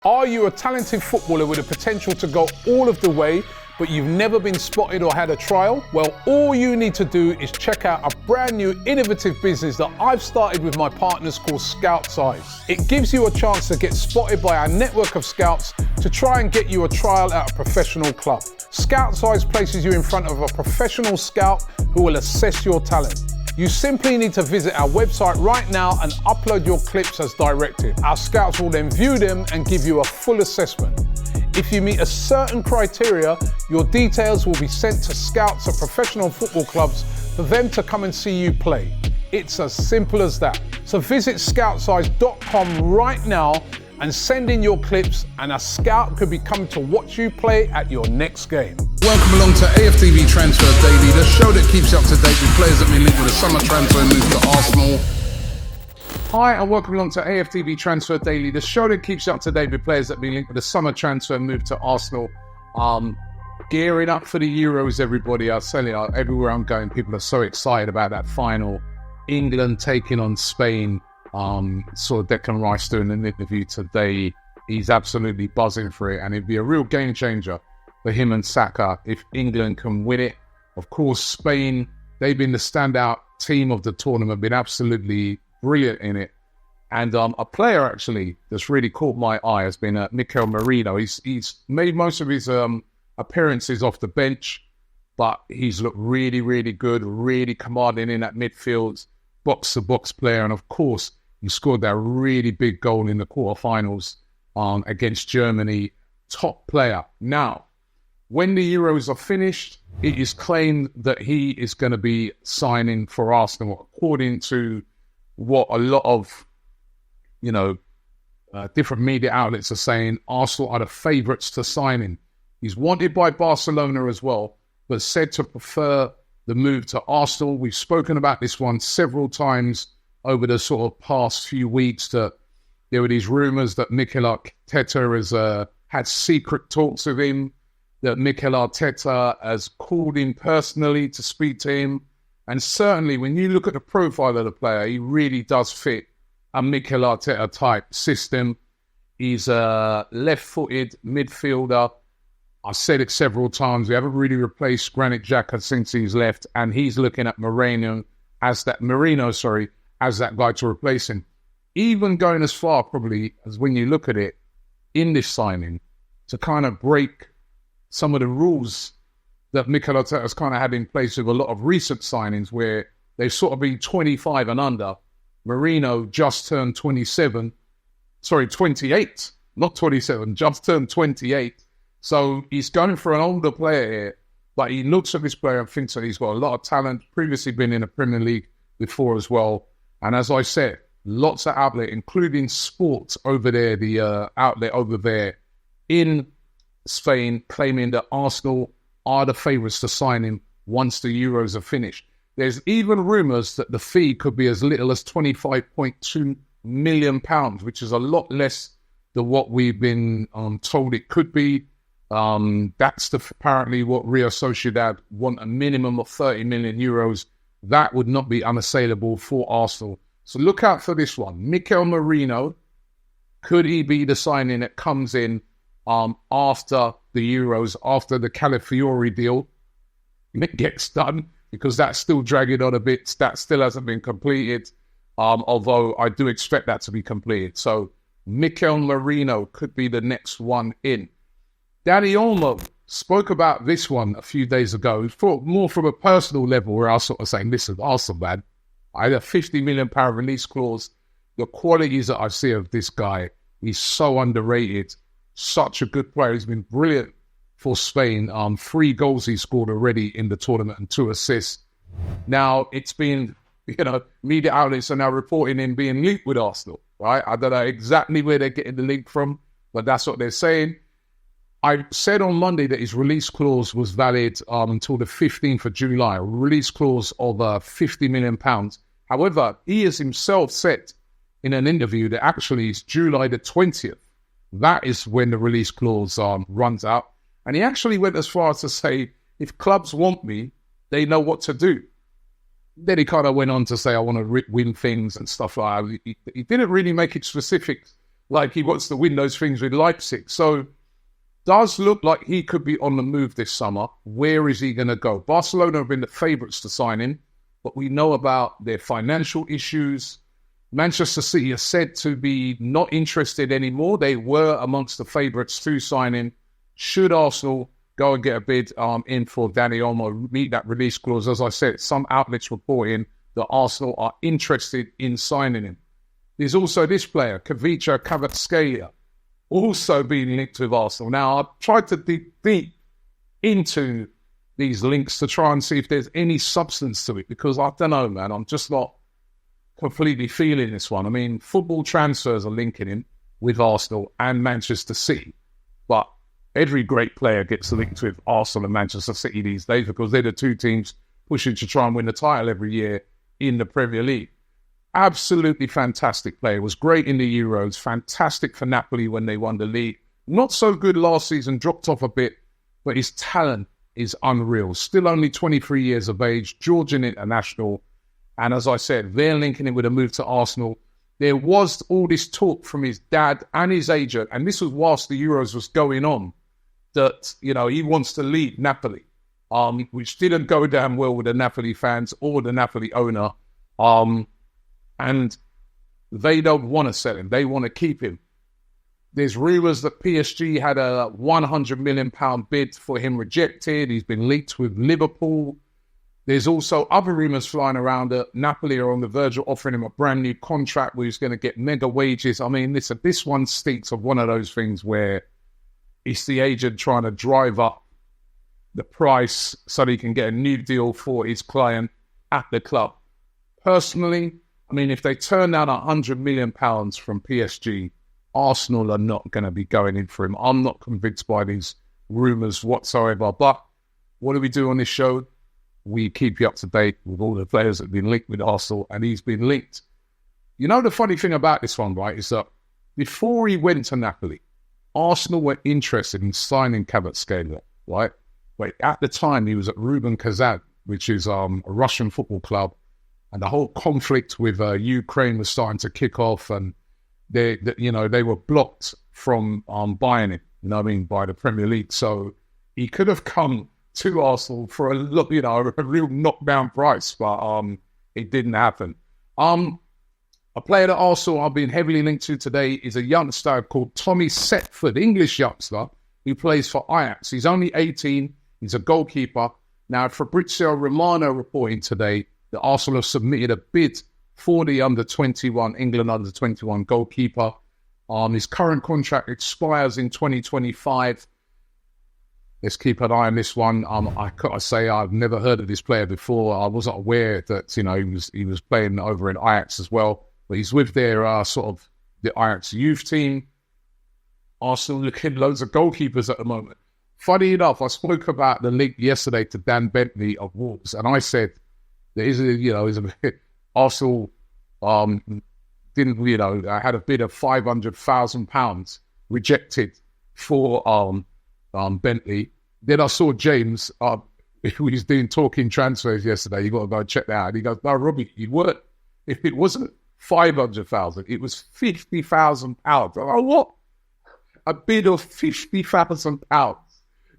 Are you a talented footballer with the potential to go all of the way, but you've never been spotted or had a trial? Well, all you need to do is check out a brand new innovative business that I've started with my partners called Scout Size. It gives you a chance to get spotted by our network of scouts to try and get you a trial at a professional club. Scout Size places you in front of a professional scout who will assess your talent. You simply need to visit our website right now and upload your clips as directed. Our scouts will then view them and give you a full assessment. If you meet a certain criteria, your details will be sent to scouts at professional football clubs for them to come and see you play. It's as simple as that. So visit scoutsize.com right now and send in your clips, and a scout could be coming to watch you play at your next game. Welcome along to AFTV Transfer Daily, the show that keeps you up to date with players that have been linked with a summer transfer move to Arsenal. Hi, and welcome along to AFTV Transfer Daily, the show that keeps you up to date with players that have been linked with a summer transfer move to Arsenal. Gearing up for the Euros, everybody. I'll tell you, everywhere I'm going, people are so excited about that final. England taking on Spain. Saw Declan Rice doing an interview today. He's absolutely buzzing for it, and it'd be a real game changer for him and Saka if England can win it. Of course, Spain, they've been the standout team of the tournament, been absolutely brilliant in it. And a player actually that's really caught my eye has been Mikel Merino. He's made most of his appearances off the bench, but he's looked really, really good, really commanding in that midfield, box-to-box player. And of course, he scored that really big goal in the quarterfinals against Germany. Top player. Now, when the Euros are finished, it is claimed that he is going to be signing for Arsenal, according to what a lot of, different media outlets are saying. Arsenal are the favourites to sign him. He's wanted by Barcelona as well, but said to prefer the move to Arsenal. We've spoken about this one several times over the sort of past few weeks, that there were these rumours that Mikel Arteta has had secret talks with him, that Mikel Arteta has called him personally to speak to him. And certainly when you look at the profile of the player, he really does fit a Mikel Arteta type system. He's a left-footed midfielder. I've said it several times, we haven't really replaced Granit Xhaka since he's left, and he's looking at Merino as that guy to replace him. Even going as far, probably, as when you look at it, in this signing, to kind of break some of the rules that Mikel Arteta has kind of had in place with a lot of recent signings, where they've sort of been 25 and under. Merino just turned 28, not 27, just turned 28. So he's going for an older player here, but he looks at this player and thinks that he's got a lot of talent, previously been in the Premier League before as well. And as I said, lots of outlet, including Sports over there, the outlet over there in Spain, claiming that Arsenal are the favourites to sign him once the Euros are finished. There's even rumours that the fee could be as little as £25.2 million, which is a lot less than what we've been told it could be. That's apparently what Real Sociedad want, a minimum of 30 million euros. That would not be unassailable for Arsenal. So look out for this one. Mikel Merino, could he be the signing that comes in after the Euros, after the Calafiori deal gets done? Because that's still dragging on a bit. That still hasn't been completed, although I do expect that to be completed. So Mikel Merino could be the next one in. Dani Olmo spoke about this one a few days ago, more from a personal level, where I was sort of saying, listen, Arsenal, man, I had a £50 million release clause. The qualities that I see of this guy, he's so underrated. Such a good player. He's been brilliant for Spain. 3 goals he scored already in the tournament and 2 assists. Now, it's been, media outlets are now reporting him being linked with Arsenal, right? I don't know exactly where they're getting the link from, but that's what they're saying. I said on Monday that his release clause was valid until the 15th of July, a release clause of £50 million. However, he has himself said in an interview that actually it's July the 20th. That is when the release clause runs out. And he actually went as far as to say, if clubs want me, they know what to do. Then he kind of went on to say, I want to win things and stuff like that. He didn't really make it specific like he wants to win those things with Leipzig. So does look like he could be on the move this summer. Where is he going to go? Barcelona have been the favourites to sign him, but we know about their financial issues. Manchester City are said to be not interested anymore. They were amongst the favourites to sign him. Should Arsenal go and get a bid in for Dani Olmo, meet that release clause? As I said, some outlets reporting that Arsenal are interested in signing him. There's also this player, Khvicha Kvaratskhelia, also being linked with Arsenal. Now, I've tried to dig deep into these links to try and see if there's any substance to it, because I don't know, man. I'm just not completely feeling this one. I mean, football transfers are linking him with Arsenal and Manchester City, but every great player gets linked with Arsenal and Manchester City these days because they're the two teams pushing to try and win the title every year in the Premier League. Absolutely fantastic player. Was great in the Euros. Fantastic for Napoli when they won the league. Not so good last season. Dropped off a bit. But his talent is unreal. Still only 23 years of age. Georgian international. And as I said, they're linking him with a move to Arsenal. There was all this talk from his dad and his agent. And this was whilst the Euros was going on. That, you know, he wants to leave Napoli. Which didn't go down well with the Napoli fans or the Napoli owner. And they don't want to sell him. They want to keep him. There's rumours that PSG had a £100 million bid for him rejected. He's been linked with Liverpool. There's also other rumours flying around that Napoli are on the verge of offering him a brand new contract where he's going to get mega wages. I mean, listen, this one stinks of one of those things where it's the agent trying to drive up the price so that he can get a new deal for his client at the club. Personally, I mean, if they turn down £100 million from PSG, Arsenal are not going to be going in for him. I'm not convinced by these rumours whatsoever. But what do we do on this show? We keep you up to date with all the players that have been linked with Arsenal, and he's been linked. You know, the funny thing about this one, right, is that before he went to Napoli, Arsenal were interested in signing Kvaratskhelia, right? But at the time, he was at Rubin Kazan, which is a Russian football club. And the whole conflict with Ukraine was starting to kick off, and they were blocked from buying it, you know what I mean, by the Premier League. So he could have come to Arsenal for a real knockdown price, but it didn't happen. A player that Arsenal I've been heavily linked to today is a youngster called Tommy Setford, English youngster who plays for Ajax. He's only 18. He's a goalkeeper. Now, Fabrizio Romano reporting today that Arsenal have submitted a bid for the England under-21 goalkeeper. His current contract expires in 2025. Let's keep an eye on this one. I gotta say, I've never heard of this player before. I wasn't aware that he was playing over in Ajax as well. But he's with their the Ajax youth team. Arsenal looking loads of goalkeepers at the moment. Funny enough, I spoke about the link yesterday to Dan Bentley of Wolves, and I said, Arsenal didn't, I had a bid of £500,000 rejected for Bentley. Then I saw James, who was doing talking transfers yesterday. You got to go and check that out. And he goes, "No, Robbie, you weren't. If it wasn't 500,000, it was £50,000. Oh, what? A bid of £50,000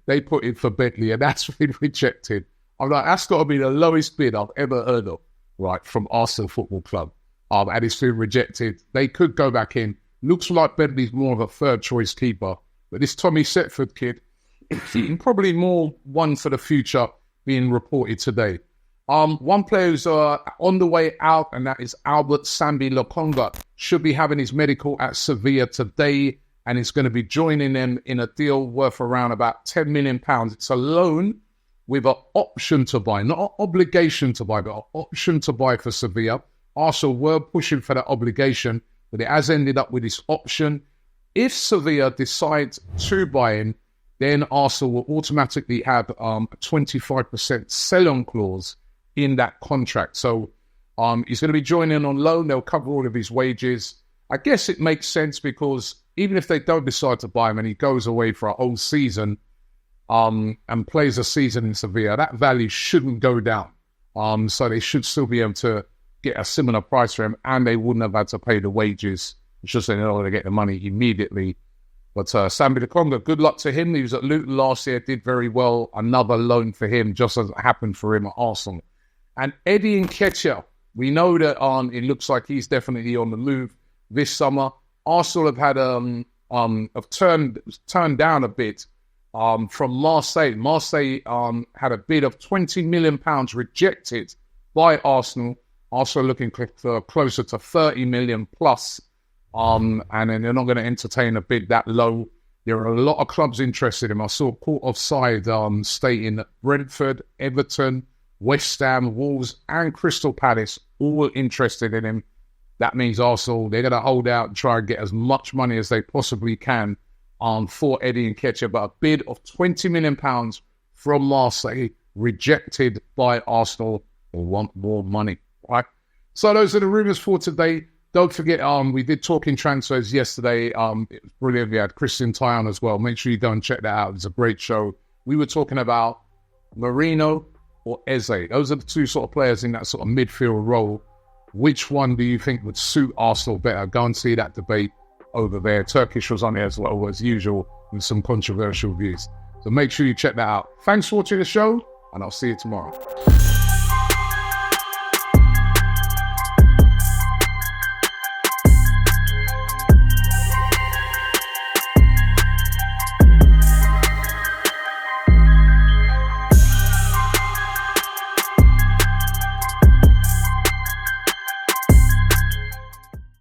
they put in for Bentley, and that's been rejected. I'm like, that's got to be the lowest bid I've ever heard of, right, from Arsenal Football Club. And it's been rejected. They could go back in. Looks like Bentley's more of a third-choice keeper. But this Tommy Setford kid, probably more one for the future being reported today. One player who's on the way out, and that is Albert Sambi Lokonga, should be having his medical at Sevilla today, and is going to be joining them in a deal worth around about £10 million. It's a loan with an option to buy, not an obligation to buy, but an option to buy for Sevilla. Arsenal were pushing for that obligation, but it has ended up with this option. If Sevilla decides to buy him, then Arsenal will automatically have a 25% sell-on clause in that contract. So he's going to be joining on loan. They'll cover all of his wages. I guess it makes sense because even if they don't decide to buy him and he goes away for a whole season and plays a season in Sevilla, that value shouldn't go down. So they should still be able to get a similar price for him, and they wouldn't have had to pay the wages It's just they're not going to get the money immediately. But Sambi Lokonga, good luck to him. He was at Luton last year, did very well. Another loan for him, just as it happened for him at Arsenal. And Eddie Nketiah, we know that it looks like he's definitely on the move this summer. Arsenal have had have turned down a bit from Marseille. Marseille had a bid of £20 million rejected by Arsenal. Arsenal looking closer to 30 million plus. And then they're not going to entertain a bid that low. There are a lot of clubs interested in him. I saw Court Offside stating that Brentford, Everton, West Ham, Wolves, and Crystal Palace all interested in him. That means Arsenal, they're going to hold out and try and get as much money as they possibly can for Eddie Nketiah. But a bid of £20 million from Marseille rejected by Arsenal. They want more money, right? So those are the rumours for today. Don't forget, we did talking transfers yesterday. It was brilliant. We had Christian Tyon as well. Make sure you go and check that out. It's a great show. We were talking about Merino or Eze. Those are the two sort of players in that sort of midfield role. Which one do you think would suit Arsenal better? Go and see that debate over there. Turkish was on there as well, as usual, with some controversial views. So make sure you check that out. Thanks for watching the show, and I'll see you tomorrow.